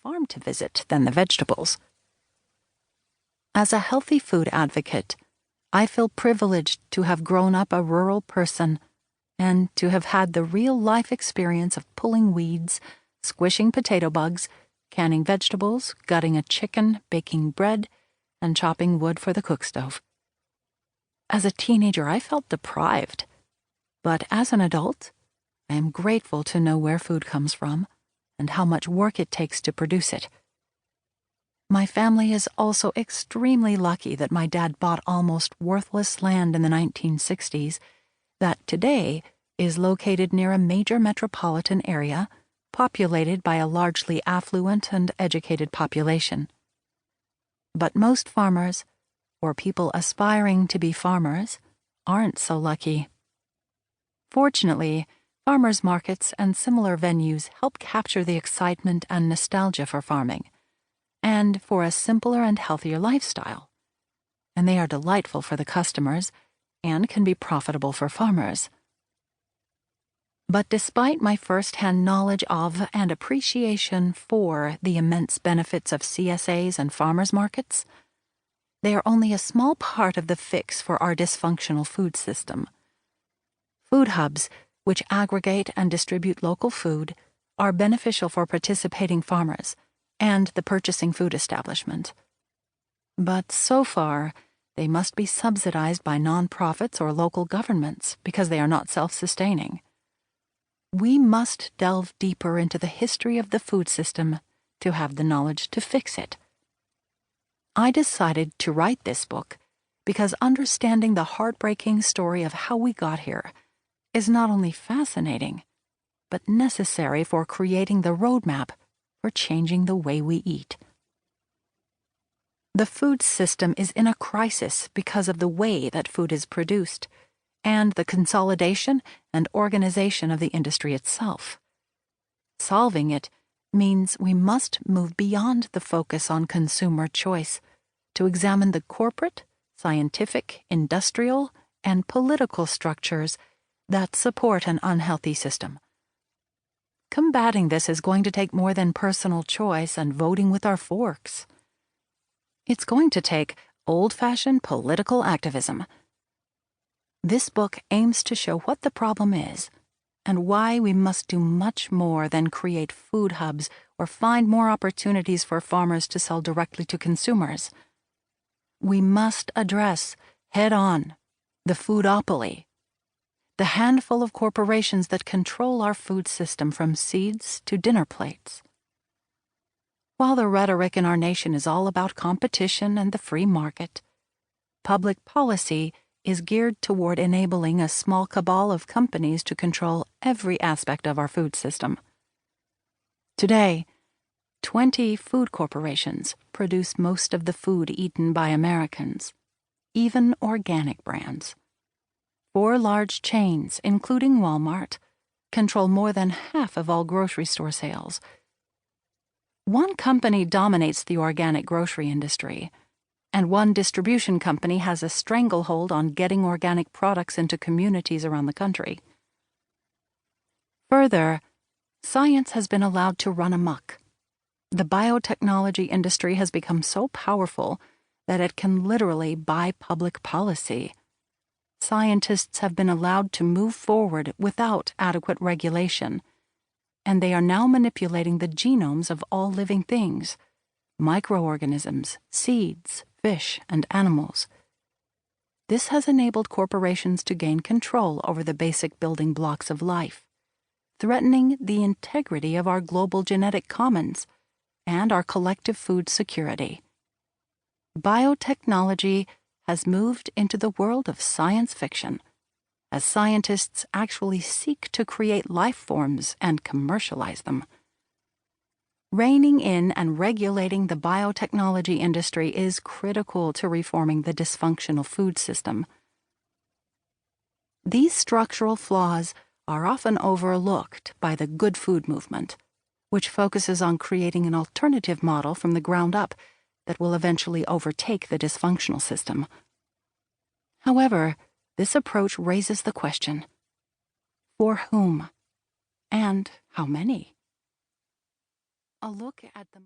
farm to visit than the vegetables. As a healthy food advocate, I feel privileged to have grown up a rural person and to have had the real-life experience of pulling weeds, squishing potato bugs, canning vegetables, gutting a chicken, baking bread, and chopping wood for the cookstove. As a teenager, I felt deprived, but as an adult, I am grateful to know where food comes from and how much work it takes to produce it. My family is also extremely lucky that my dad bought almost worthless land in the 1960s that today is located near a major metropolitan area populated by a largely affluent and educated population. But most farmers, or people aspiring to be farmers, aren't so lucky. Fortunately, farmers' markets and similar venues help capture the excitement and nostalgia for farming, and for a simpler and healthier lifestyle. And they are delightful for the customers and can be profitable for farmers. But despite my first-hand knowledge of and appreciation for the immense benefits of CSAs and farmers' markets, they are only a small part of the fix for our dysfunctional food system. Food hubs, which aggregate and distribute local food, are beneficial for participating farmers and the purchasing food establishment. But so far, they must be subsidized by nonprofits or local governments because they are not self-sustaining. We must delve deeper into the history of the food system to have the knowledge to fix it. I decided to write this book because understanding the heartbreaking story of how we got here is not only fascinating, but necessary for creating the roadmap for changing the way we eat. The food system is in a crisis because of the way that food is produced and the consolidation and organization of the industry itself. Solving it means we must move beyond the focus on consumer choice to examine the corporate, scientific, industrial, and political structures that support an unhealthy system. Combating this is going to take more than personal choice and voting with our forks. It's going to take old-fashioned political activism. This book aims to show what the problem is and why we must do much more than create food hubs or find more opportunities for farmers to sell directly to consumers. We must address, head-on, the Foodopoly, the handful of corporations that control our food system from seeds to dinner plates. While the rhetoric in our nation is all about competition and the free market, public policy is geared toward enabling a small cabal of companies to control every aspect of our food system. Today, 20 food corporations produce most of the food eaten by Americans, even organic brands. 4 large chains, including Walmart, control more than half of all grocery store sales. One company dominates the organic grocery industry, and one distribution company has a stranglehold on getting organic products into communities around the country. Further, science has been allowed to run amok. The biotechnology industry has become so powerful that it can literally buy public policy. Scientists have been allowed to move forward without adequate regulation, and they are now manipulating the genomes of all living things, microorganisms, seeds, fish, and animals. This has enabled corporations to gain control over the basic building blocks of life, threatening the integrity of our global genetic commons and our collective food security. Biotechnology has moved into the world of science fiction, as scientists actually seek to create life forms and commercialize them. Reining in and regulating the biotechnology industry is critical to reforming the dysfunctional food system. These structural flaws are often overlooked by the good food movement, which focuses on creating an alternative model from the ground up that will eventually overtake the dysfunctional system. However, this approach raises the question, for whom and how many? A look at the